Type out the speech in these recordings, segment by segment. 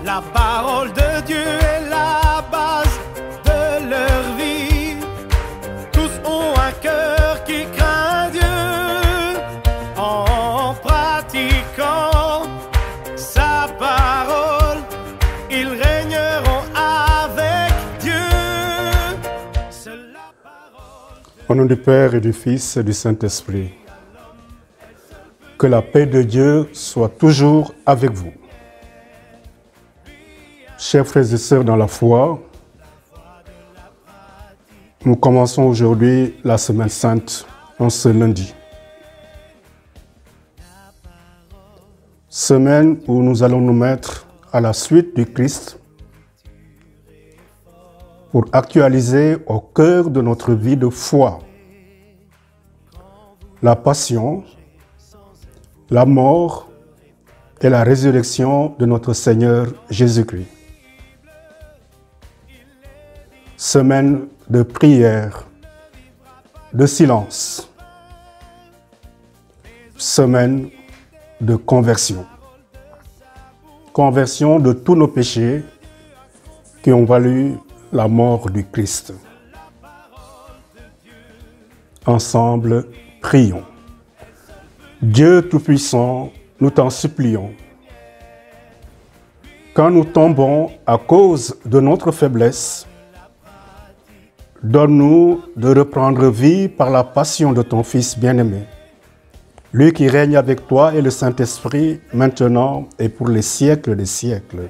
La parole de Dieu est la base de leur vie. Tous ont un cœur qui craint Dieu. En pratiquant sa parole, ils régneront avec Dieu. Au nom du Père et du Fils et du Saint-Esprit, que la paix de Dieu soit toujours avec vous. Chers frères et sœurs dans la foi, nous commençons aujourd'hui la Semaine Sainte en ce lundi. Semaine où nous allons nous mettre à la suite du Christ pour actualiser au cœur de notre vie de foi la passion, la mort et la résurrection de notre Seigneur Jésus-Christ. Semaine de prière, de silence, semaine de conversion. Conversion de tous nos péchés qui ont valu la mort du Christ. Ensemble, prions. Dieu Tout-Puissant, nous t'en supplions. Quand nous tombons à cause de notre faiblesse, donne-nous de reprendre vie par la passion de ton Fils bien-aimé, lui qui règne avec toi et le Saint-Esprit, maintenant et pour les siècles des siècles.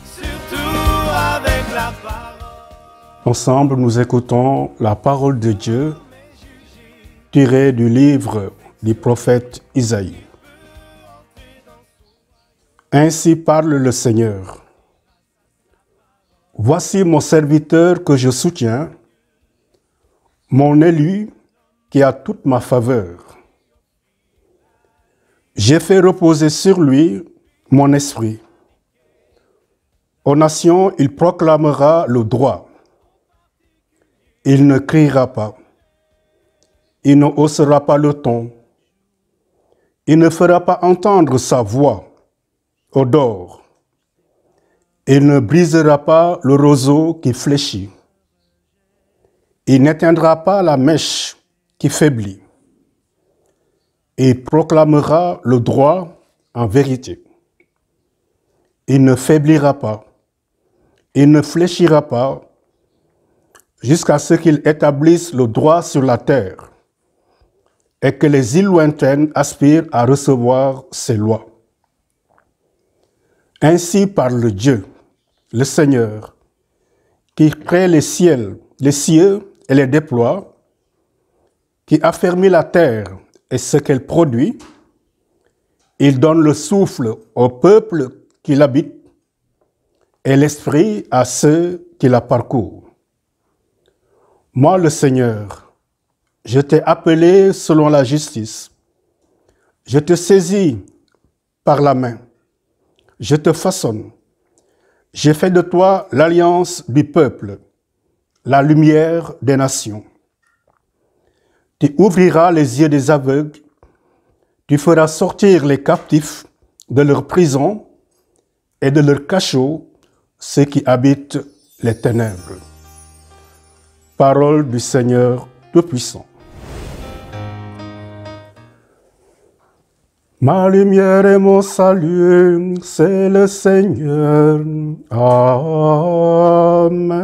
Surtout avec la parole. Ensemble, nous écoutons la parole de Dieu tirée du livre du prophète Isaïe. Ainsi parle le Seigneur. Voici mon serviteur que je soutiens, mon élu qui a toute ma faveur. J'ai fait reposer sur lui mon esprit. Aux nations, il proclamera le droit. Il ne criera pas. Il ne haussera pas le ton. Il ne fera pas entendre sa voix au dehors. Il ne brisera pas le roseau qui fléchit. Il n'éteindra pas la mèche qui faiblit. Il proclamera le droit en vérité. Il ne faiblira pas. Il ne fléchira pas jusqu'à ce qu'il établisse le droit sur la terre et que les îles lointaines aspirent à recevoir ses lois. Ainsi parle Dieu, le Seigneur, qui crée les cieux et les déploie, qui affermit la terre et ce qu'elle produit. Il donne le souffle au peuple qui l'habite et l'esprit à ceux qui la parcourent. Moi, le Seigneur, je t'ai appelé selon la justice. Je te saisis par la main. Je te façonne. J'ai fait de toi l'alliance du peuple, la lumière des nations. Tu ouvriras les yeux des aveugles. Tu feras sortir les captifs de leur prison et de leur cachot ceux qui habitent les ténèbres. Parole du Seigneur Tout-Puissant. Ma lumière et mon salut, c'est le Seigneur. Amen.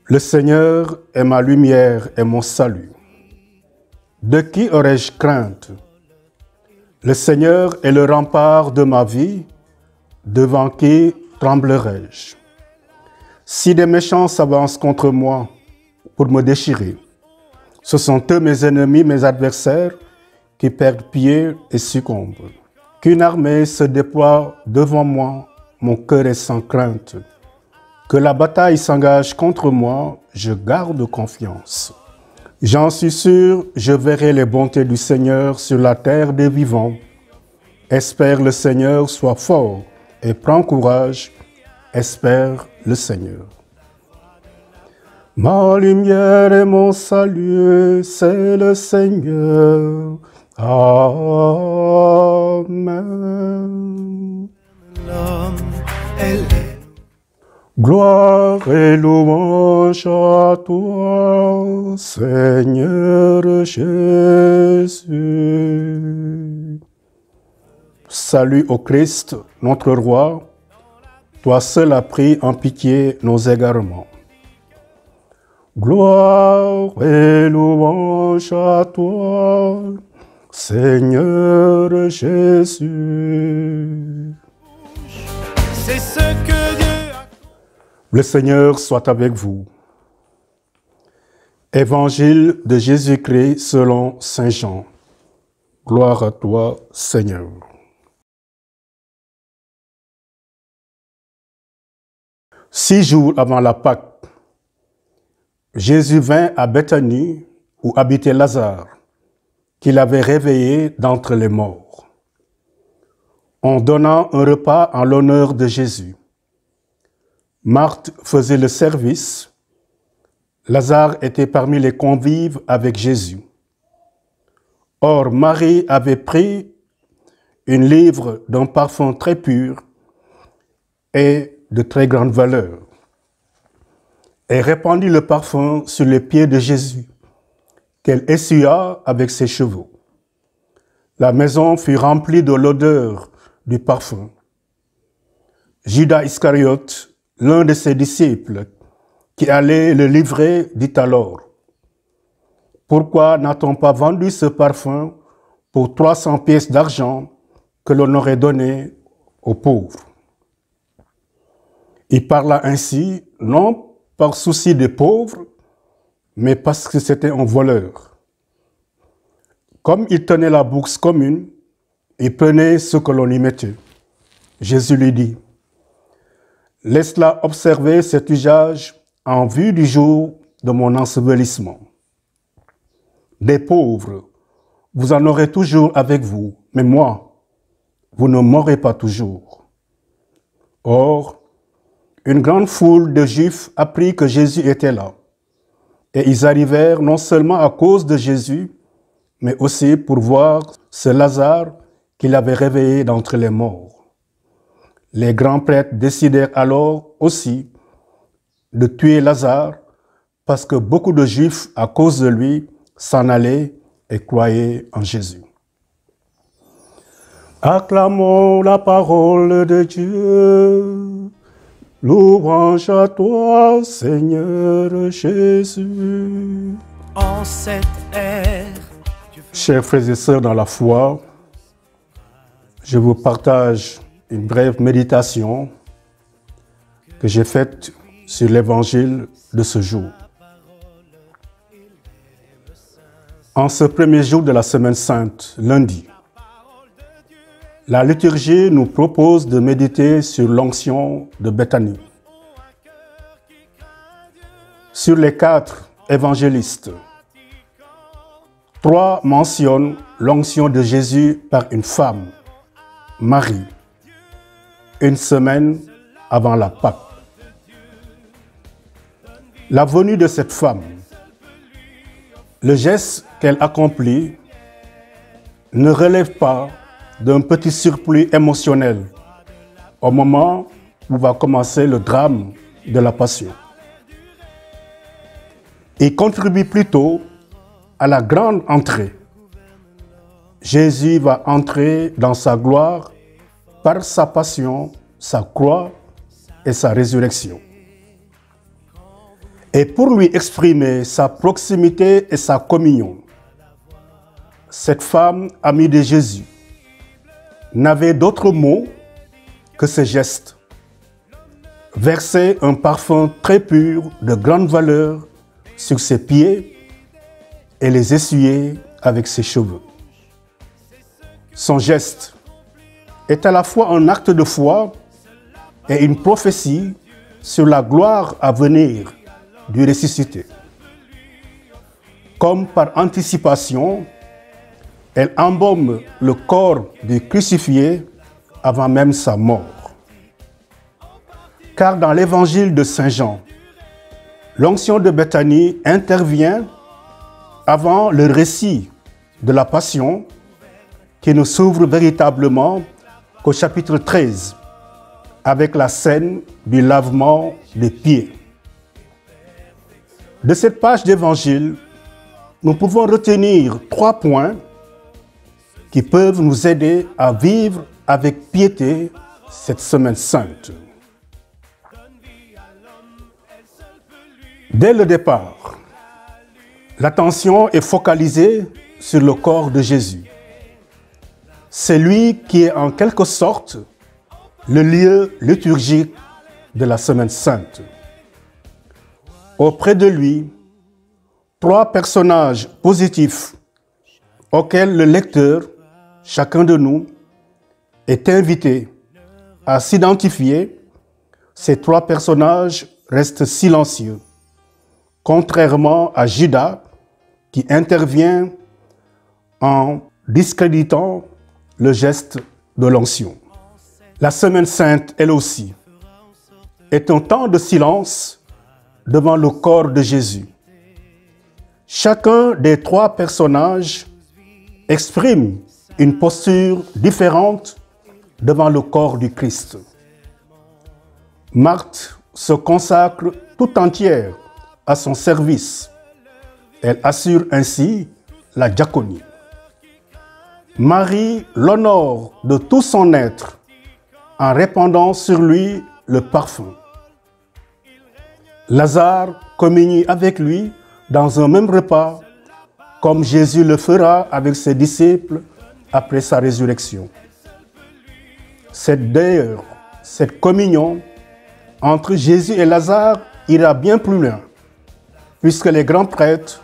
Le Seigneur est ma lumière et mon salut. De qui aurais-je crainte? Le Seigneur est le rempart de ma vie, devant qui tremblerai-je? Si des méchants s'avancent contre moi pour me déchirer, ce sont eux mes ennemis, mes adversaires, qui perdent pied et succombent. Qu'une armée se déploie devant moi, mon cœur est sans crainte. Que la bataille s'engage contre moi, je garde confiance. J'en suis sûr, je verrai les bontés du Seigneur sur la terre des vivants. Espère le Seigneur, sois fort et prends courage. Espère le Seigneur. Ma lumière et mon salut, c'est le Seigneur. Amen. l'homme, elle est. Gloire et louange à toi, Seigneur Jésus. Salut au Christ, notre roi, toi seul as pris en pitié nos égarements. Gloire et louange à toi, Seigneur Jésus. C'est ce que Dieu a. Le Seigneur soit avec vous. Évangile de Jésus-Christ selon Saint Jean. Gloire à toi, Seigneur. Six jours avant la Pâque, Jésus vint à Béthanie où habitait Lazare, qu'il avait réveillé d'entre les morts. On donna un repas en l'honneur de Jésus. Marthe faisait le service. Lazare était parmi les convives avec Jésus. Or, Marie avait pris une livre d'un parfum très pur et de très grande valeur, et répandit le parfum sur les pieds de Jésus, qu'elle essuya avec ses cheveux. La maison fut remplie de l'odeur du parfum. Judas Iscariote, l'un de ses disciples, qui allait le livrer, dit alors: « Pourquoi n'a-t-on pas vendu ce parfum pour 300 pièces d'argent que l'on aurait donné aux pauvres ?» Il parla ainsi, non par souci des pauvres, mais parce que c'était un voleur. Comme il tenait la bourse commune, il prenait ce que l'on y mettait. Jésus lui dit: « Laisse-la observer cet usage en vue du jour de mon ensevelissement. Des pauvres, vous en aurez toujours avec vous, mais moi, vous ne m'aurez pas toujours. » Or, une grande foule de Juifs apprit que Jésus était là. Et ils arrivèrent non seulement à cause de Jésus, mais aussi pour voir ce Lazare qu'il avait réveillé d'entre les morts. Les grands prêtres décidèrent alors aussi de tuer Lazare, parce que beaucoup de Juifs, à cause de lui, s'en allaient et croyaient en Jésus. Acclamons la parole de Dieu. Louange à toi, Seigneur Jésus. En cette ère, Chers frères et sœurs dans la foi, je vous partage une brève méditation que j'ai faite sur l'évangile de ce jour. En ce premier jour de la Semaine Sainte, lundi, la liturgie nous propose de méditer sur l'onction de Béthanie. Sur les 4 évangélistes, 3 mentionnent l'onction de Jésus par une femme, Marie, une semaine avant la Pâque. La venue de cette femme, le geste qu'elle accomplit, ne relève pas d'un petit surplus émotionnel au moment où va commencer le drame de la Passion. Il contribue plutôt à la grande entrée. Jésus va entrer dans sa gloire par sa passion, sa croix et sa résurrection. Et pour lui exprimer sa proximité et sa communion, cette femme, amie de Jésus, n'avait d'autre mot que ce geste: verser un parfum très pur de grande valeur sur ses pieds et les essuyer avec ses cheveux. Son geste est à la fois un acte de foi et une prophétie sur la gloire à venir du ressuscité. Comme par anticipation, elle embaume le corps du crucifié avant même sa mort. Car dans l'évangile de Saint Jean, l'onction de Béthanie intervient avant le récit de la Passion qui ne s'ouvre véritablement qu'au chapitre 13, avec la scène du lavement des pieds. De cette page d'évangile, nous pouvons retenir 3 points qui peuvent nous aider à vivre avec piété cette semaine sainte. Dès le départ, l'attention est focalisée sur le corps de Jésus. C'est lui qui est en quelque sorte le lieu liturgique de la semaine sainte. Auprès de lui, 3 personnages positifs auxquels le lecteur, chacun de nous, est invité à s'identifier. Ces 3 personnages restent silencieux, contrairement à Judas qui intervient en discréditant le geste de l'onction. La semaine sainte, elle aussi, est un temps de silence devant le corps de Jésus. Chacun des 3 personnages exprime une posture différente devant le corps du Christ. Marthe se consacre tout entière à son service. Elle assure ainsi la diaconie. Marie l'honore de tout son être en répandant sur lui le parfum. Lazare communie avec lui dans un même repas, comme Jésus le fera avec ses disciples après sa résurrection. Cette communion entre Jésus et Lazare ira bien plus loin, puisque les grands prêtres,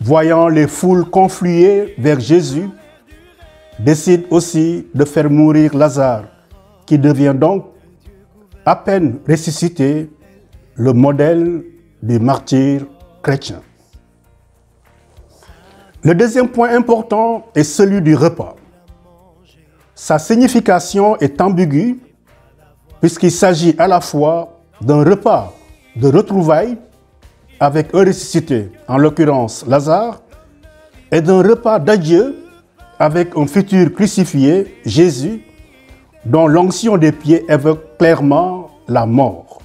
voyant les foules confluer vers Jésus, décident aussi de faire mourir Lazare, qui devient donc, à peine ressuscité, le modèle du martyr chrétien. Le deuxième point important est celui du repas. Sa signification est ambiguë puisqu'il s'agit à la fois d'un repas de retrouvailles avec un ressuscité, en l'occurrence Lazare, et d'un repas d'adieu avec un futur crucifié, Jésus, dont l'onction des pieds évoque clairement la mort.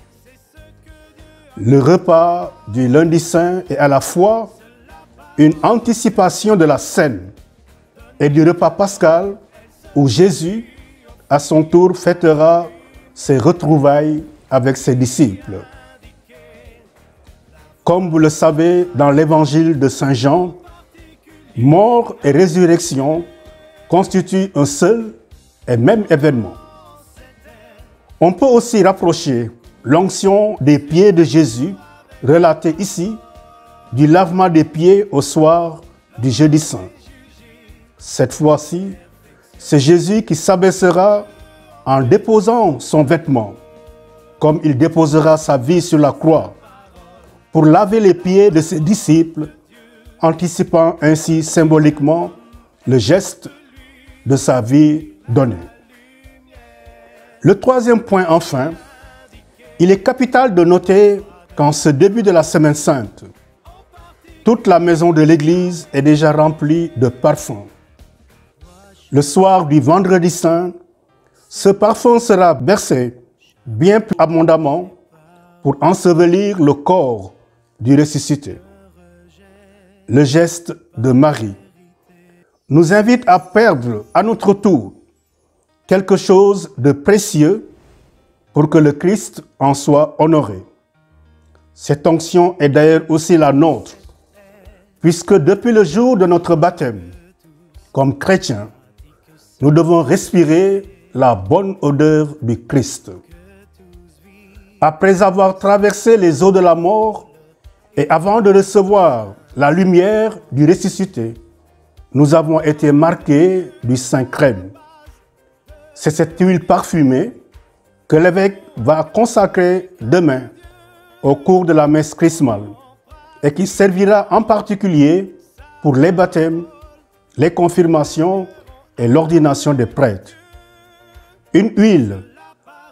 Le repas du lundi saint est à la fois une anticipation de la scène et du repas pascal où Jésus, à son tour, fêtera ses retrouvailles avec ses disciples. Comme vous le savez, dans l'évangile de Saint Jean, mort et résurrection constituent un seul et même événement. On peut aussi rapprocher l'onction des pieds de Jésus, relatée ici, du lavement des pieds au soir du jeudi saint. Cette fois-ci, c'est Jésus qui s'abaissera en déposant son vêtement, comme il déposera sa vie sur la croix, pour laver les pieds de ses disciples, anticipant ainsi symboliquement le geste de sa vie donnée. Le troisième point enfin, il est capital de noter qu'en ce début de la Semaine Sainte, toute la maison de l'Église est déjà remplie de parfums. Le soir du Vendredi Saint, ce parfum sera versé bien plus abondamment pour ensevelir le corps du ressuscité. Le geste de Marie nous invite à perdre à notre tour quelque chose de précieux pour que le Christ en soit honoré. Cette onction est d'ailleurs aussi la nôtre, puisque depuis le jour de notre baptême, comme chrétiens, nous devons respirer la bonne odeur du Christ. Après avoir traversé les eaux de la mort et avant de recevoir la lumière du ressuscité, nous avons été marqués du Saint Crème. C'est cette huile parfumée que l'évêque va consacrer demain au cours de la messe chrismale et qui servira en particulier pour les baptêmes, les confirmations et l'ordination des prêtres. Une huile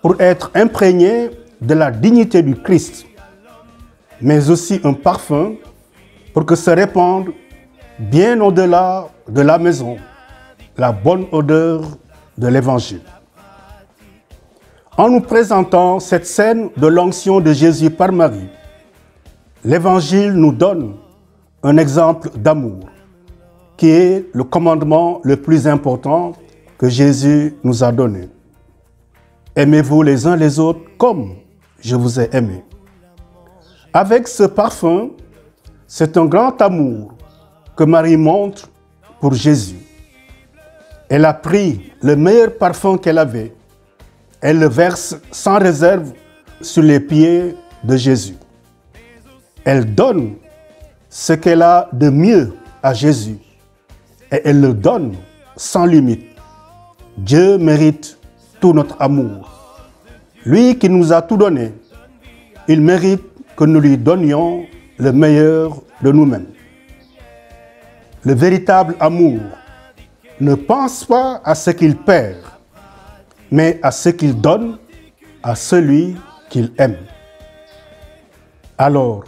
pour être imprégnée de la dignité du Christ, mais aussi un parfum pour que se répande bien au-delà de la maison la bonne odeur de l'Évangile. En nous présentant cette scène de l'onction de Jésus par Marie, l'Évangile nous donne un exemple d'amour, qui est le commandement le plus important que Jésus nous a donné. Aimez-vous les uns les autres comme je vous ai aimé. Avec ce parfum, c'est un grand amour que Marie montre pour Jésus. Elle a pris le meilleur parfum qu'elle avait. Elle le verse sans réserve sur les pieds de Jésus. Elle donne ce qu'elle a de mieux à Jésus et elle le donne sans limite. Dieu mérite tout notre amour. Lui qui nous a tout donné, il mérite que nous lui donnions le meilleur de nous-mêmes. Le véritable amour ne pense pas à ce qu'il perd, mais à ce qu'il donne à celui qu'il aime. Alors,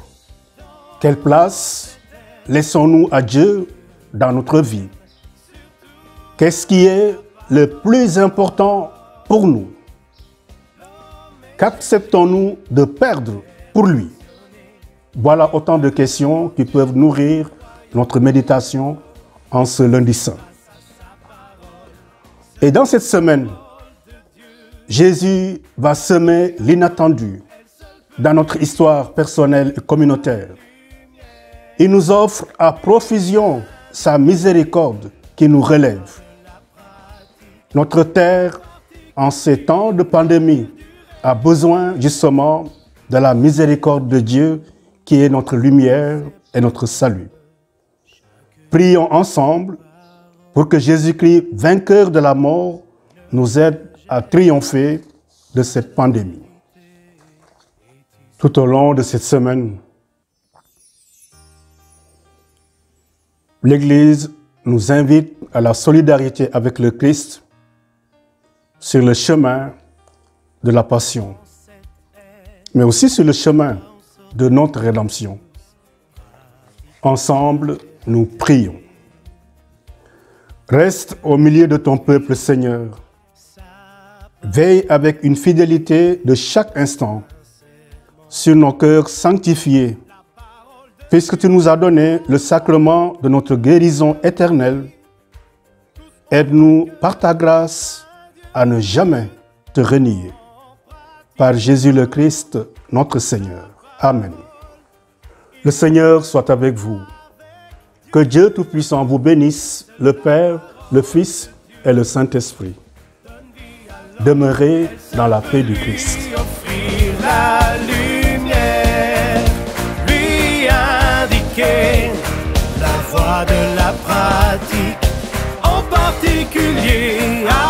quelle place laissons-nous à Dieu dans notre vie? Qu'est-ce qui est le plus important pour nous? Qu'acceptons-nous de perdre pour lui? Voilà autant de questions qui peuvent nourrir notre méditation en ce lundi saint. Et dans cette semaine, Jésus va semer l'inattendu dans notre histoire personnelle et communautaire. Il nous offre à profusion sa miséricorde qui nous relève. Notre terre, en ces temps de pandémie, a besoin justement de la miséricorde de Dieu qui est notre lumière et notre salut. Prions ensemble pour que Jésus-Christ, vainqueur de la mort, nous aide à triompher de cette pandémie. Tout au long de cette semaine, l'Église nous invite à la solidarité avec le Christ sur le chemin de la passion, mais aussi sur le chemin de notre rédemption. Ensemble, nous prions. Reste au milieu de ton peuple, Seigneur. Veille avec une fidélité de chaque instant sur nos cœurs sanctifiés, puisque tu nous as donné le sacrement de notre guérison éternelle. Aide-nous par ta grâce à ne jamais te renier. Par Jésus le Christ, notre Seigneur. Amen. Le Seigneur soit avec vous. Que Dieu Tout-Puissant vous bénisse, le Père, le Fils et le Saint-Esprit. Demeurez dans la paix du Christ. Offrir la lumière, lui indiquer la voie de la pratique, en particulier à